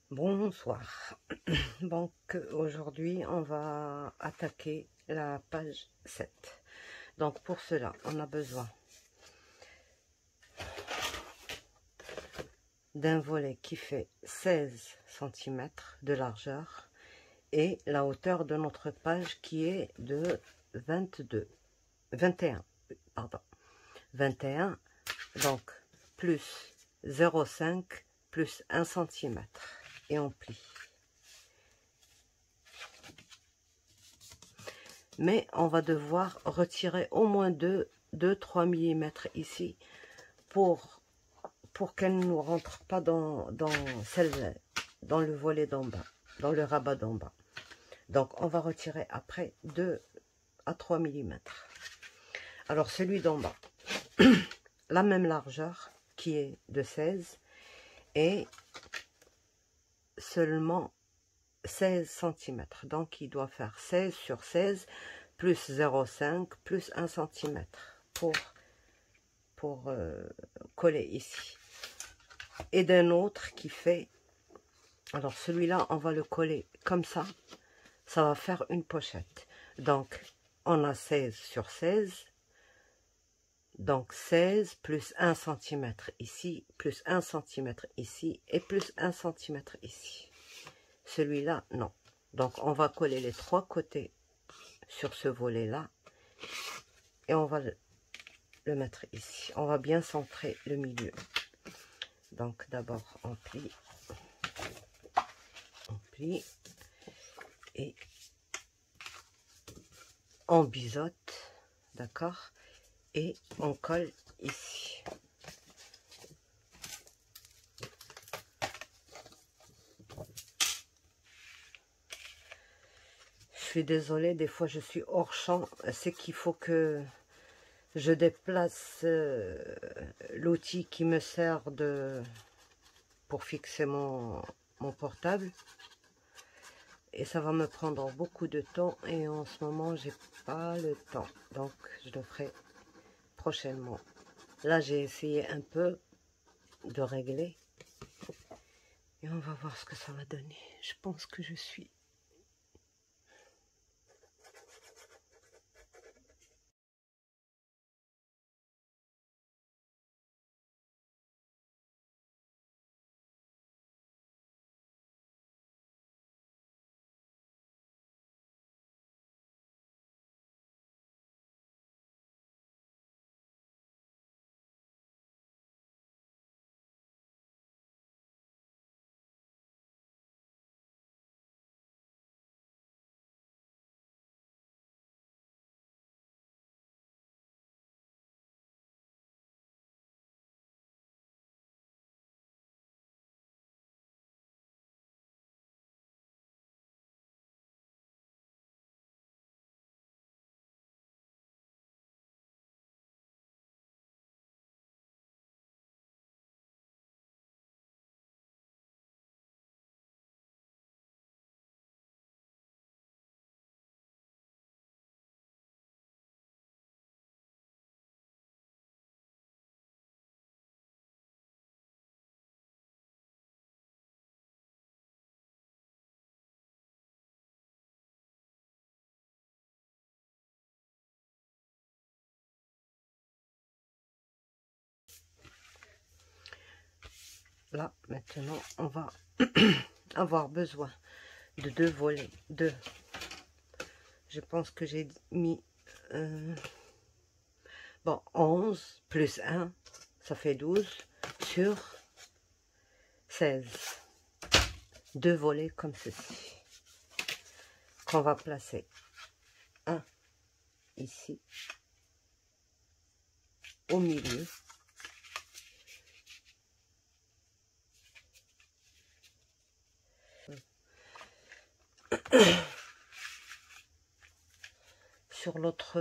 Bonsoir. Donc aujourd'hui on va attaquer la page 7. Donc pour cela on a besoin d'un volet qui fait 16 cm de largeur et la hauteur de notre page qui est de 21, donc plus 0,5 plus 1 cm et on plie. Mais on va devoir retirer au moins 2-3 mm ici pour qu'elle ne nous rentre pas dans le volet d'en bas, dans le rabat d'en bas. Donc on va retirer après 2 à 3 mm. Alors celui d'en bas, la même largeur qui est de 16 et seulement 16 cm. Donc il doit faire 16 sur 16 plus 0,5 plus 1 cm pour coller ici. Et d'un autre qui fait, alors celui-là on va le coller comme ça va faire une pochette. Donc on a 16 sur 16, donc 16 plus 1 cm ici, plus 1 cm ici et plus 1 cm ici. Celui-là non. Donc on va coller les trois côtés sur ce volet là et on va le mettre ici. On va bien centrer le milieu. Donc d'abord on plie et on biseaute, d'accord, et on colle ici. Je suis désolée, des fois je suis hors champ, c'est qu'il faut que je déplace l'outil qui me sert pour fixer mon portable. Et ça va me prendre beaucoup de temps et en ce moment j'ai pas le temps, donc je le ferai prochainement. Là j'ai essayé un peu de régler et on va voir ce que ça va donner. Je pense que je suis là. Maintenant on va avoir besoin de deux volets, je pense que j'ai mis bon 11 plus 1 ça fait 12 sur 16, deux volets comme ceci qu'on va placer, un ici au milieu, sur l'autre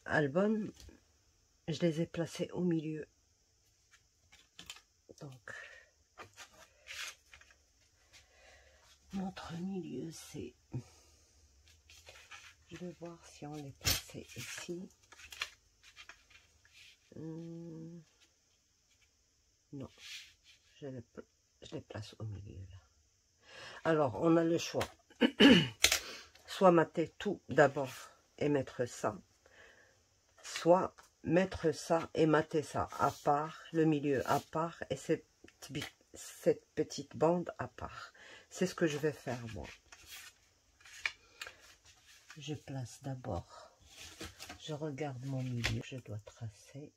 album je les ai placés au milieu. Donc notre milieu c'est, je vais voir si on les placé ici. Non, je les place au milieu là. Alors, on a le choix. Soit mater tout d'abord et mettre ça. Soit mettre ça et mater ça à part, le milieu à part et cette petite bande à part. C'est ce que je vais faire moi. Je place d'abord, je regarde mon milieu, je dois tracer.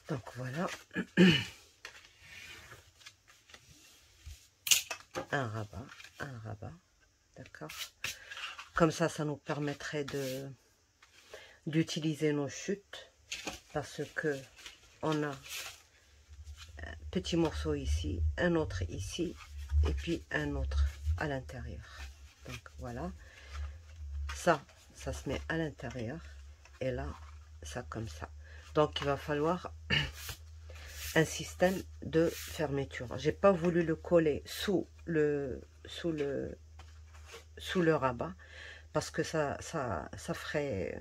Donc voilà, un rabat, d'accord. Comme ça nous permettrait d'utiliser nos chutes parce que on a un petit morceau ici, un autre ici et puis un autre à l'intérieur. Donc voilà, ça se met à l'intérieur et là, ça comme ça. Donc il va falloir un système de fermeture. J'ai pas voulu le coller sous le rabat parce que ça ferait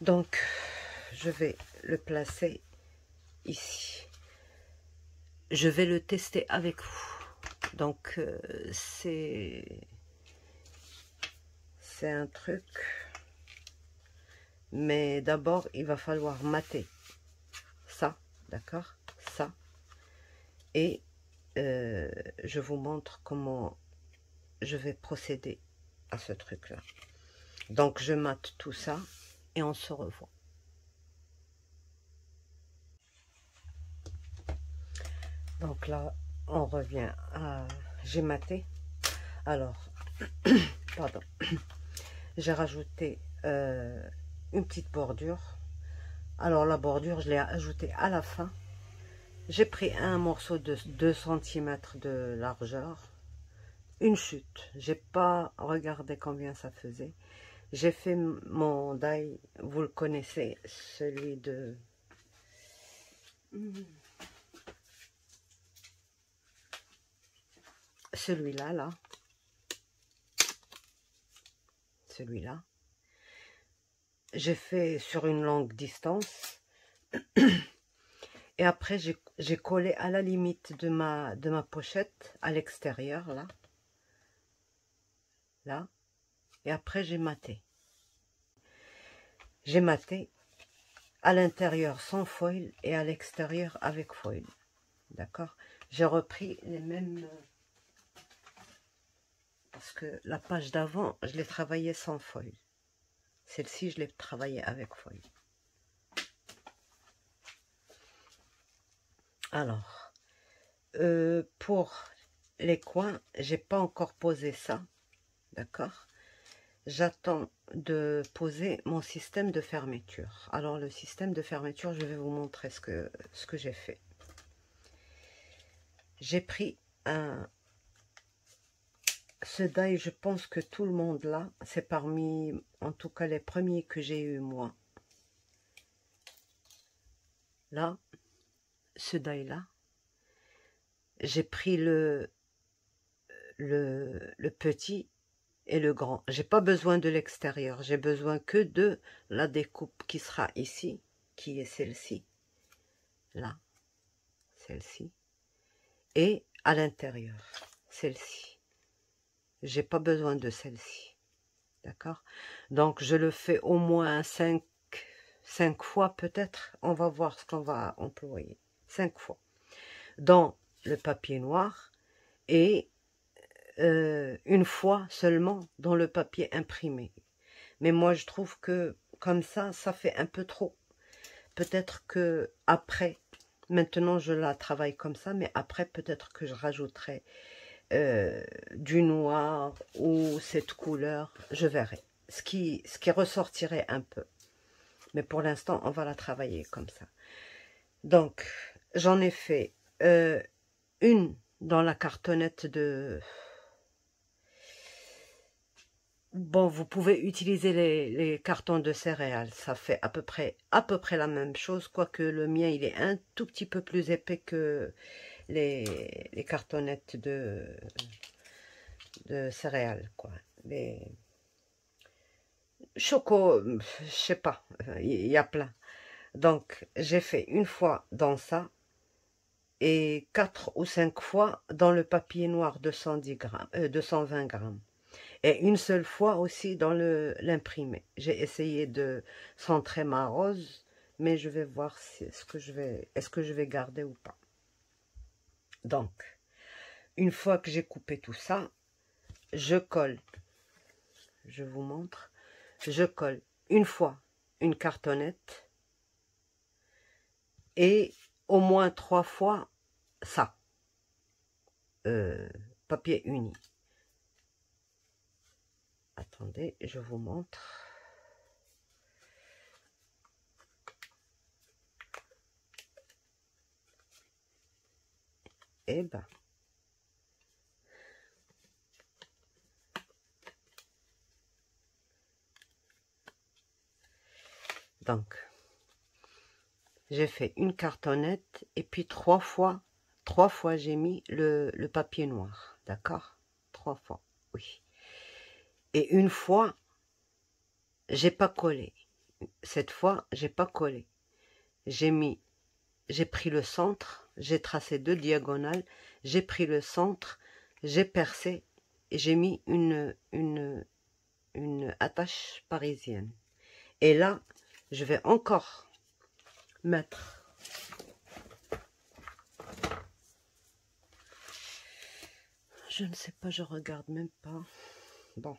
donc je vais le placer ici. Je vais le tester avec vous. Donc c'est un truc, mais d'abord il va falloir mater ça, d'accord, ça, et je vous montre comment je vais procéder à ce truc là. Donc je mate tout ça et on se revoit. Donc là on revient à, j'ai maté, alors pardon, j'ai rajouté une petite bordure. Alors la bordure je l'ai ajoutée à la fin. J'ai pris un morceau de 2 cm de largeur, une chute, j'ai pas regardé combien ça faisait. J'ai fait mon die, vous le connaissez, celui de celui-là, là, celui-là. J'ai fait sur une longue distance. Et après, j'ai collé à la limite de ma pochette, à l'extérieur, là. Là. Et après, j'ai maté. J'ai maté à l'intérieur sans foil et à l'extérieur avec foil. D'accord? J'ai repris les mêmes... Parce que la page d'avant, je l'ai travaillée sans foil. Celle-ci, je l'ai travaillée avec foil. Alors, pour les coins, j'ai pas encore posé ça, d'accord. J'attends de poser mon système de fermeture. Alors le système de fermeture, je vais vous montrer ce que j'ai fait. J'ai pris ce die, je pense que tout le monde l'a, c'est parmi, en tout cas les premiers que j'ai eu moi. Là, ce die là, j'ai pris le petit et le grand. J'ai pas besoin de l'extérieur, j'ai besoin que de la découpe qui sera ici, qui est celle-ci, là, celle-ci, et à l'intérieur, celle-ci. J'ai pas besoin de celle-ci, d'accord? Donc je le fais au moins 5 fois peut-être, on va voir ce qu'on va employer, 5 fois, dans le papier noir et une fois seulement dans le papier imprimé. Mais moi je trouve que comme ça fait un peu trop. Peut-être que après, maintenant je la travaille comme ça, mais après peut-être que je rajouterai du noir ou cette couleur, je verrai. Ce qui ressortirait un peu. Mais pour l'instant, on va la travailler comme ça. Donc, j'en ai fait une dans la cartonnette de... Bon, vous pouvez utiliser les cartons de céréales. Ça fait à peu près la même chose, quoique le mien, il est un tout petit peu plus épais que les cartonnettes de céréales, quoi. Les choco, je sais pas, il y a plein. Donc, j'ai fait une fois dans ça et 4 ou 5 fois dans le papier noir de 110 grammes, 220 grammes. Et une seule fois aussi dans l'imprimé. J'ai essayé de centrer ma rose, mais je vais voir si, est-ce que je vais garder ou pas. Donc, une fois que j'ai coupé tout ça, je colle. Je vous montre. Je colle une fois une cartonnette et au moins 3 fois ça, papier uni. Attendez, je vous montre. Eh ben, donc, j'ai fait une cartonnette et puis 3 fois j'ai mis le papier noir, d'accord? 3 fois, oui. Et une fois, j'ai pas collé. Cette fois, j'ai pas collé. J'ai pris le centre, j'ai tracé 2 diagonales, j'ai pris le centre, j'ai percé et j'ai mis une attache parisienne. Et là, je vais encore mettre... Je ne sais pas, je regarde même pas. Bon.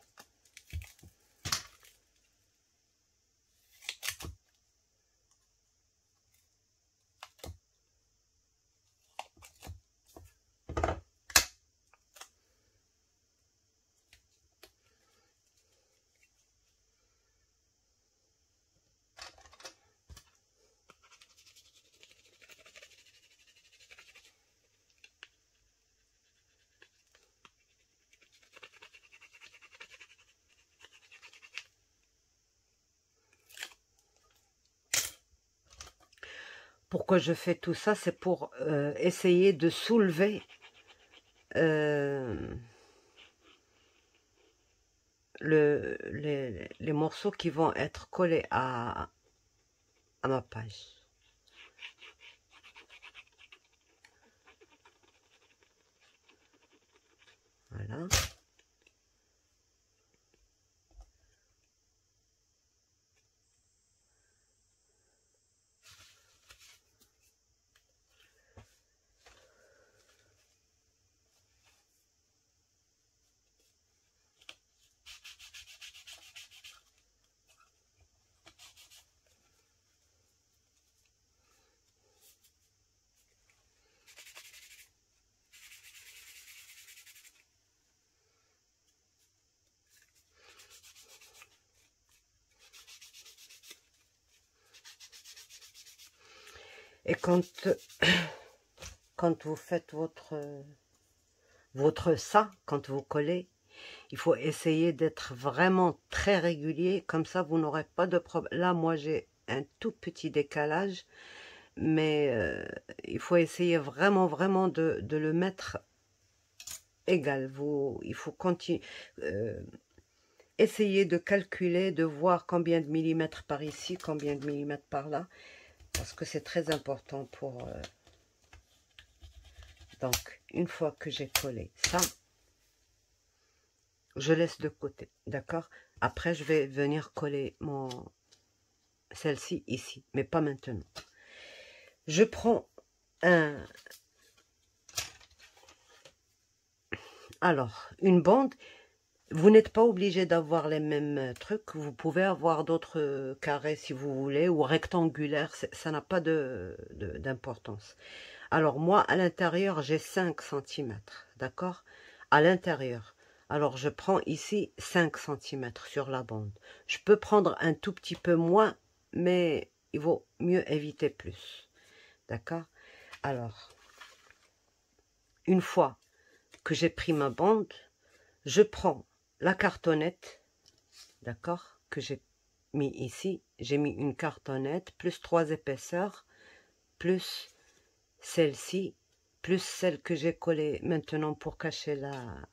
Pourquoi je fais tout ça? C'est pour essayer de soulever les morceaux qui vont être collés à ma page. Voilà. Et quand vous faites votre ça, quand vous collez, il faut essayer d'être vraiment très régulier, comme ça vous n'aurez pas de problème. Là, moi j'ai un tout petit décalage, mais il faut essayer vraiment de le mettre égal. Il faut continuer, essayer de calculer, de voir combien de millimètres par ici, combien de millimètres par là, parce que c'est très important pour... Donc, une fois que j'ai collé ça, je laisse de côté, d'accord? Après, je vais venir coller celle-ci ici, mais pas maintenant. Je prends une bande. Vous n'êtes pas obligé d'avoir les mêmes trucs. Vous pouvez avoir d'autres carrés si vous voulez, ou rectangulaires. Ça n'a pas d'importance. Alors moi, à l'intérieur, j'ai 5 cm. D'accord? À l'intérieur. Alors je prends ici 5 cm sur la bande. Je peux prendre un tout petit peu moins, mais il vaut mieux éviter plus. D'accord? Alors, une fois que j'ai pris ma bande, je prends la cartonnette, d'accord, que j'ai mis ici. J'ai mis une cartonnette, plus 3 épaisseurs, plus celle-ci, plus celle que j'ai collée maintenant pour cacher la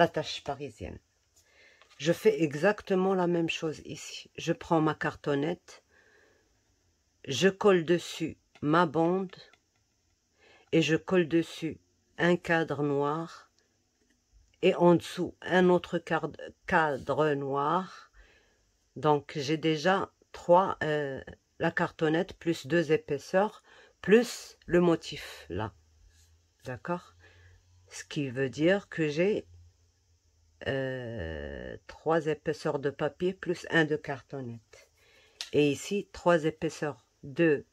tache parisienne. Je fais exactement la même chose ici. Je prends ma cartonnette, je colle dessus ma bande et je colle dessus un cadre noir et en dessous un autre cadre noir. Donc j'ai déjà 3, la cartonnette plus 2 épaisseurs, plus le motif là. D'accord? Ce qui veut dire que j'ai 3 épaisseurs de papier plus 1 de cartonnette. Et ici, 3 épaisseurs de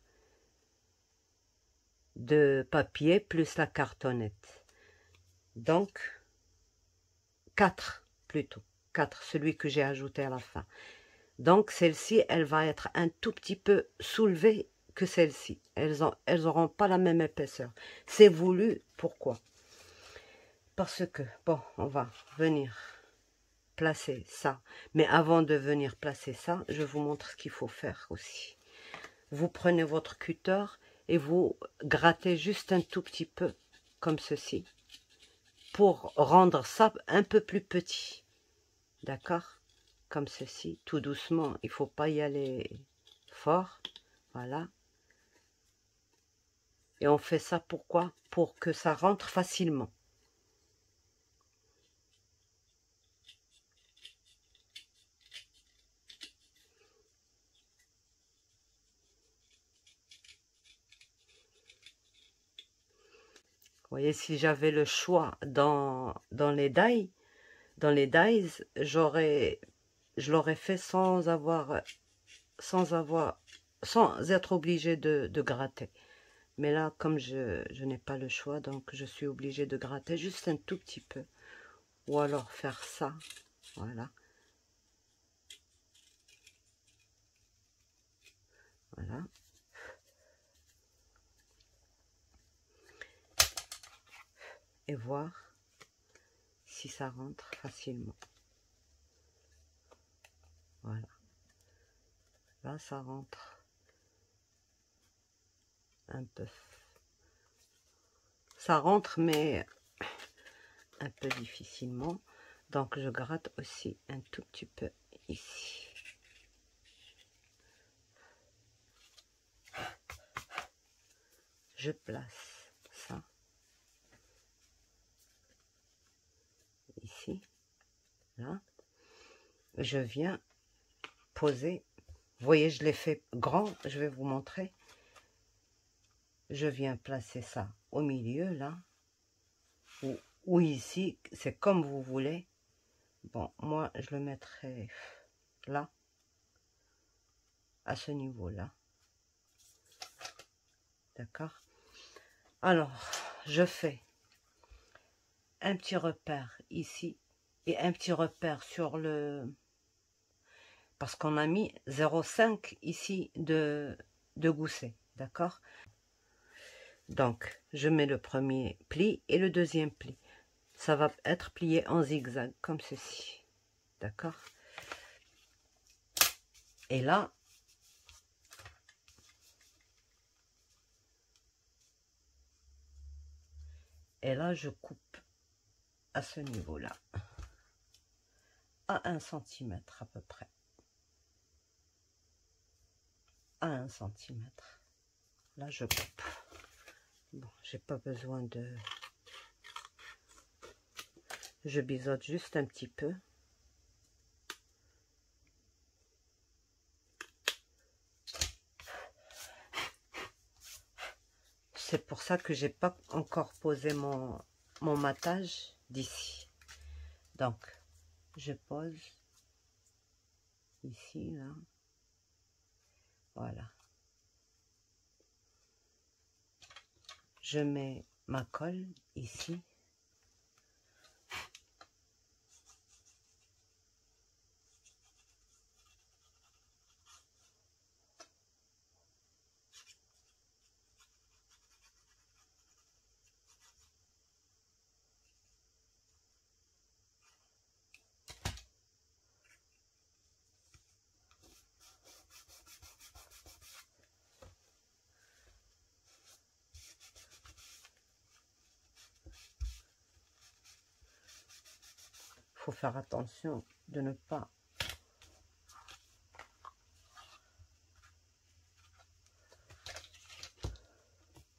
papier plus la cartonnette. Donc, 4 plutôt. 4, celui que j'ai ajouté à la fin. Donc, celle-ci, elle va être un tout petit peu soulevée que celle-ci. Elles n'auront pas la même épaisseur. C'est voulu. Pourquoi? Parce que, bon, on va venir placer ça. Mais avant de venir placer ça, je vous montre ce qu'il faut faire aussi. Vous prenez votre cutter et vous grattez juste un tout petit peu, comme ceci, pour rendre ça un peu plus petit. D'accord? Comme ceci, tout doucement. Il ne faut pas y aller fort. Voilà. Et on fait ça pourquoi? Pour que ça rentre facilement. Vous voyez, si j'avais le choix dans les dies, je l'aurais fait sans être obligé de gratter. Mais là, comme je n'ai pas le choix, donc je suis obligée de gratter juste un tout petit peu. Ou alors faire ça, voilà. Voilà. Et voir si ça rentre facilement. Voilà. Là, ça rentre un peu. Ça rentre, mais un peu difficilement. Donc, je gratte aussi un tout petit peu ici. Je place ça ici, là. Je viens poser. Vous voyez, je l'ai fait grand. Je vais vous montrer. Je viens placer ça au milieu, là. Ou ici, c'est comme vous voulez. Bon, moi, je le mettrai là. À ce niveau-là. D'accord? Alors, je fais un petit repère ici et un petit repère sur le... Parce qu'on a mis 0,5 ici de gousset, d'accord? Donc, je mets le premier pli et le deuxième pli. Ça va être plié en zigzag, comme ceci, d'accord? Et là, je coupe à ce niveau-là, à 1 cm à peu près. À 1 cm. Là, je coupe. Bon, j'ai pas besoin de... Je biseaute juste un petit peu. C'est pour ça que j'ai pas encore posé mon matage d'ici. Donc, je pose ici, là. Voilà. Je mets ma colle ici. Faut faire attention de ne pas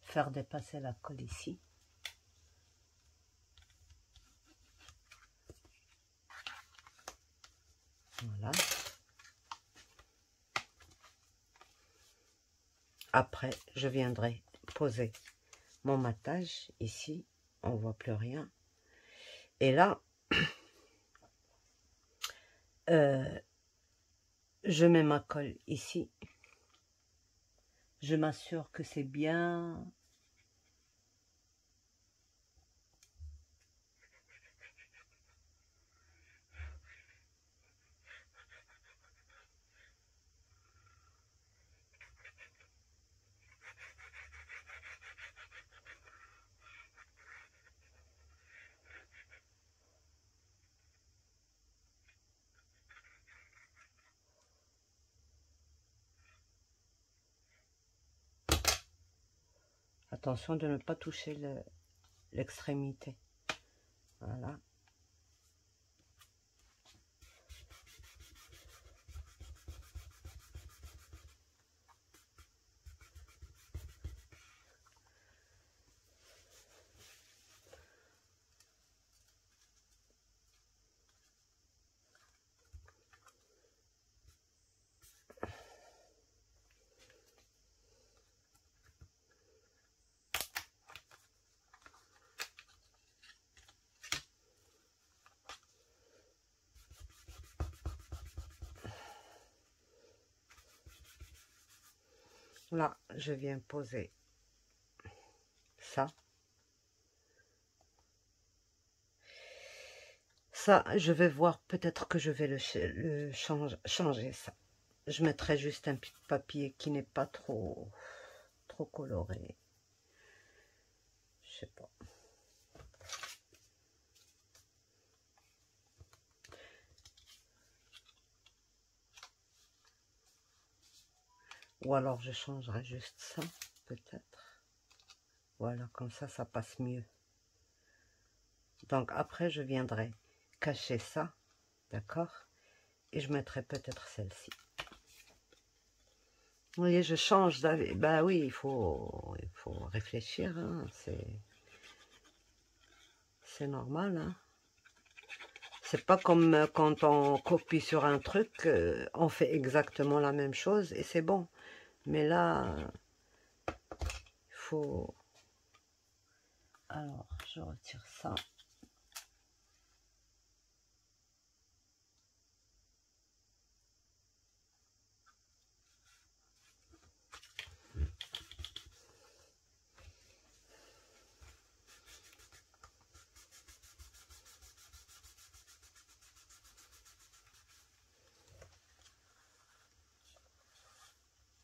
faire dépasser la colle ici. Voilà. Après, je viendrai poser mon matage ici. On voit plus rien. Et là, je mets ma colle ici. Je m'assure que c'est bien. Attention de ne pas toucher l'extrémité. Voilà. Là, je viens poser ça. Ça, je vais voir, peut-être que je vais changer ça. Je mettrai juste un petit papier qui n'est pas trop coloré. Je sais pas. Ou alors je changerai juste ça, peut-être. Voilà, comme ça passe mieux. Donc après, je viendrai cacher ça, d'accord? Et je mettrai peut-être celle-ci. Vous voyez, je change d'avis. Ben oui, il faut réfléchir, hein. C'est normal, hein. C'est pas comme quand on copie sur un truc, on fait exactement la même chose et c'est bon. Mais là, il faut... Alors, je retire ça.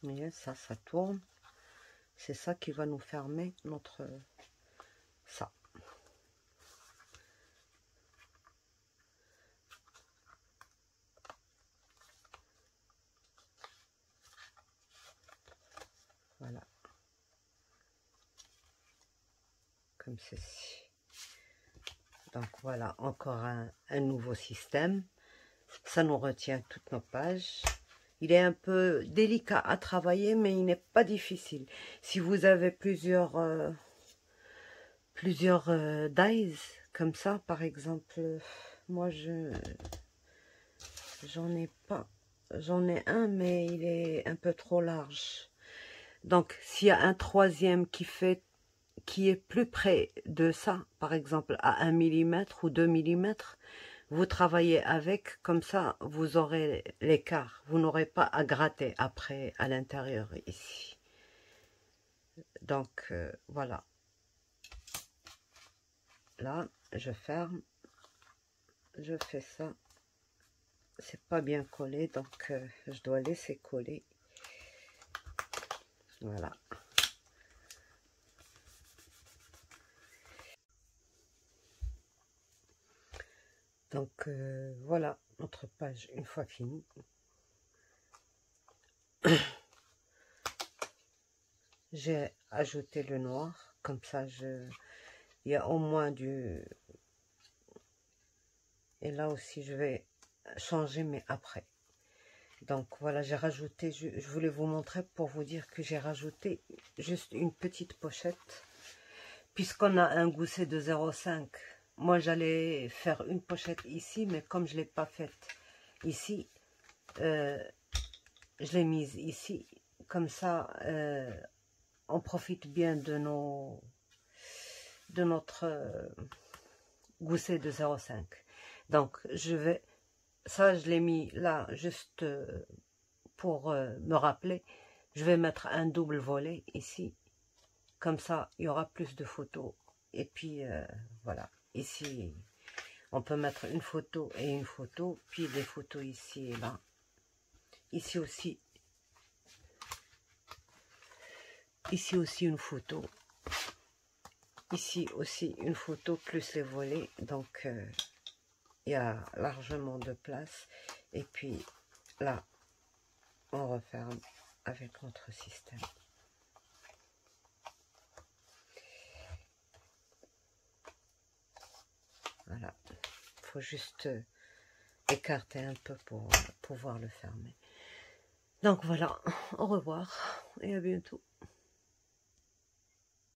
Vous voyez, ça tourne. C'est ça qui va nous fermer notre... ça. Voilà. Comme ceci. Donc voilà, encore un nouveau système. Ça nous retient toutes nos pages. Il est un peu délicat à travailler, mais il n'est pas difficile. Si vous avez plusieurs dies, comme ça, par exemple, moi, j'en ai pas. J'en ai un, mais il est un peu trop large. Donc, s'il y a un troisième qui est plus près de ça, par exemple, à 1 mm ou 2 mm, vous travaillez avec, comme ça, vous aurez l'écart. Vous n'aurez pas à gratter après à l'intérieur ici. Donc, voilà. Là, je ferme. Je fais ça. C'est pas bien collé, donc je dois laisser coller. Voilà. Donc, voilà notre page une fois finie. J'ai ajouté le noir, comme ça, il y a au moins du... Et là aussi, je vais changer, mais après. Donc, voilà, j'ai rajouté, je voulais vous montrer pour vous dire que j'ai rajouté juste une petite pochette. Puisqu'on a un gousset de 0,5, moi, j'allais faire une pochette ici, mais comme je ne l'ai pas faite ici, je l'ai mise ici. Comme ça, on profite bien de notre gousset de 0,5. Donc, ça je l'ai mis là juste pour me rappeler. Je vais mettre un double volet ici. Comme ça, il y aura plus de photos. Et puis, voilà. Ici, on peut mettre une photo et une photo. Puis des photos ici et là. Ici aussi. Ici aussi une photo. Ici aussi une photo plus les volets. Donc, il y a largement de place. Et puis, là, on referme avec notre système. Voilà. Il faut juste écarter un peu pour pouvoir le fermer. Donc voilà, au revoir et à bientôt.